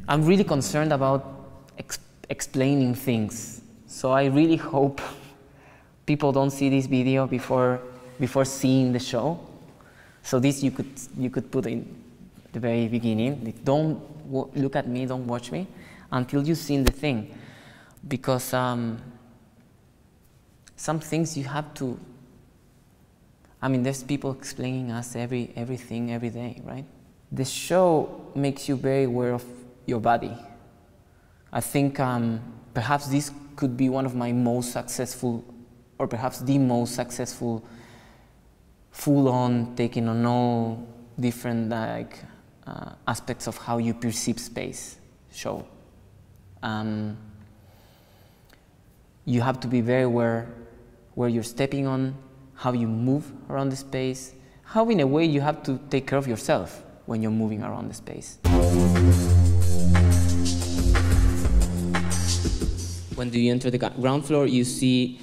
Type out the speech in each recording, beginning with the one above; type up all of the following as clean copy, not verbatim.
I'm really concerned about explaining things. So I really hope people don't see this video before seeing the show. So this you could put in the very beginning. Like, don't look at me, don't watch me until you've seen the thing, because some things you have to. I mean, there's people explaining us everything every day, right? The show makes you very aware of your body. I think perhaps this could be one of my most successful, or perhaps the most successful, full-on, taking on all different aspects of how you perceive space show. You have to be very aware where you're stepping on, how you move around the space, how in a way you have to take care of yourself when you're moving around the space. When you enter the ground floor, you see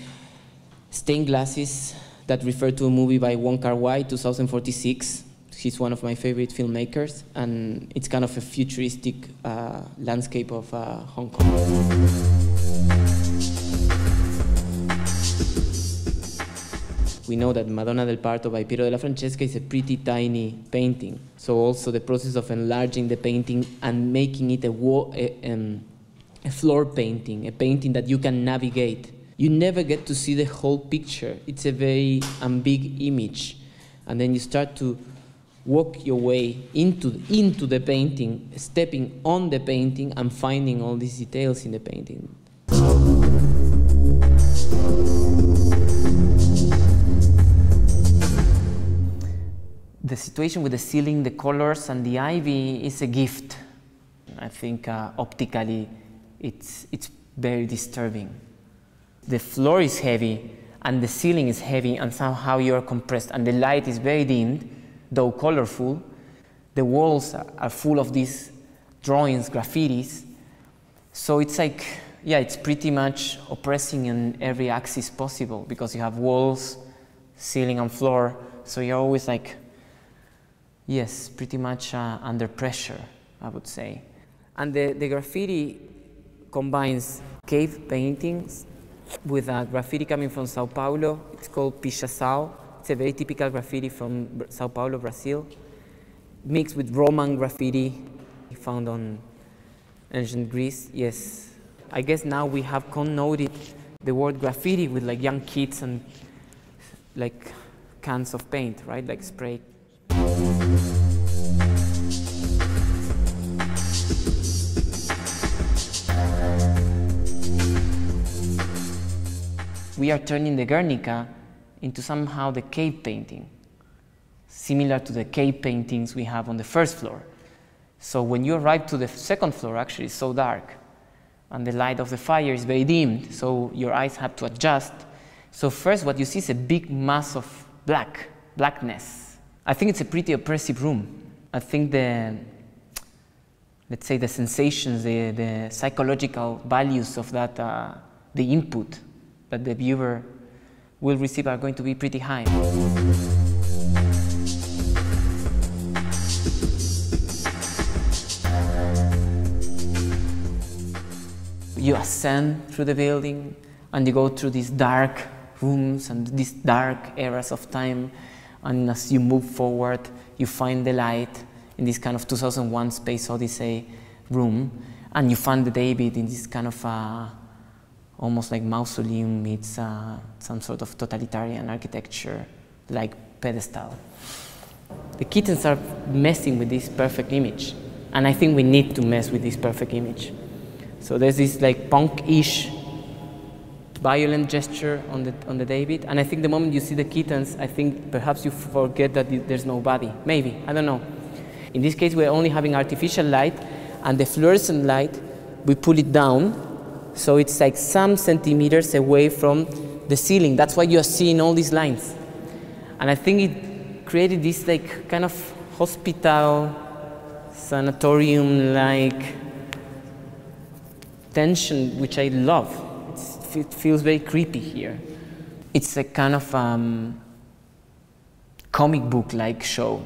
stained glasses that refer to a movie by Wong Kar-wai, 2046. He's one of my favorite filmmakers, and it's kind of a futuristic landscape of Hong Kong. We know that Madonna del Parto by Piero della Francesca is a pretty tiny painting. So also the process of enlarging the painting and making it a floor painting, a painting that you can navigate. You never get to see the whole picture. It's a very big image. And then you start to walk your way into the painting, stepping on the painting and finding all these details in the painting. The situation with the ceiling, the colors, and the ivy is a gift. I think optically it's very disturbing. The floor is heavy, and the ceiling is heavy, and somehow you are compressed, and the light is very dimmed, though colorful. The walls are full of these drawings, graffitis. So it's like, yeah, it's pretty much oppressing in every axis possible, because you have walls, ceiling, and floor, so you're always like, yes, pretty much under pressure, I would say. And the graffiti combines cave paintings with a graffiti coming from Sao Paulo. It's called Pichação. It's a very typical graffiti from Sao Paulo, Brazil, mixed with Roman graffiti found on ancient Greece. Yes, I guess now we have connoted the word graffiti with like young kids and like cans of paint, right, like spray. We are turning the Guernica into somehow the cave painting, similar to the cave paintings we have on the first floor. So when you arrive to the second floor, actually it's so dark, and the light of the fire is very dimmed, so your eyes have to adjust. So first what you see is a big mass of blackness. I think it's a pretty oppressive room. I think let's say the sensations, the psychological values of that, the input that the viewer will receive are going to be pretty high. You ascend through the building and you go through these dark rooms and these dark eras of time, and as you move forward you find the light in this kind of 2001 Space Odyssey room, and you find the David in this kind of almost like mausoleum meets some sort of totalitarian architecture, like pedestal. The kittens are messing with this perfect image, and I think we need to mess with this perfect image. So there's this like punk-ish violent gesture on the David, and I think the moment you see the kittens, I think perhaps you forget that there's no body. Maybe, I don't know. In this case, we're only having artificial light, and the fluorescent light, we pull it down, so it's like some centimeters away from the ceiling. That's why you are seeing all these lines. And I think it created this like kind of hospital, sanatorium-like tension, which I love. It feels very creepy here. It's a kind of comic book-like show.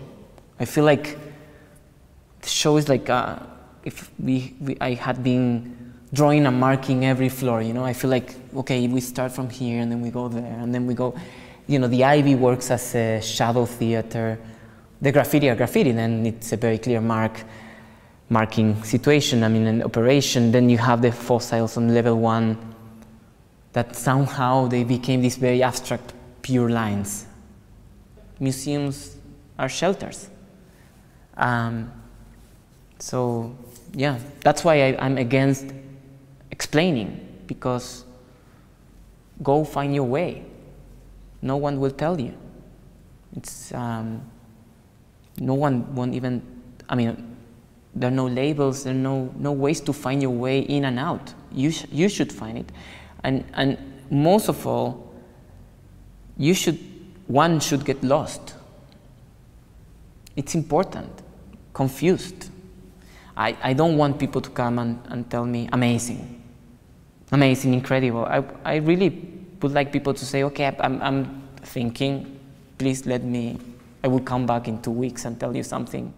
I feel like the show is like if I had been drawing and marking every floor, you know, I feel like, okay, we start from here and then we go there and then we go, you know, the ivy works as a shadow theater. The graffiti are graffiti, then it's a very clear marking situation, I mean, an operation. Then you have the fossils on level 1 that somehow they became these very abstract, pure lines. Museums are shelters. So, yeah, that's why I'm against explaining, because go find your way. No one will tell you. It's, no one won't even, I mean, there are no labels, there are no ways to find your way in and out. You should find it. And most of all, one should get lost. It's important, confused. I don't want people to come and tell me, amazing, amazing, incredible. I really would like people to say, okay, I'm thinking, please let me, I will come back in 2 weeks and tell you something.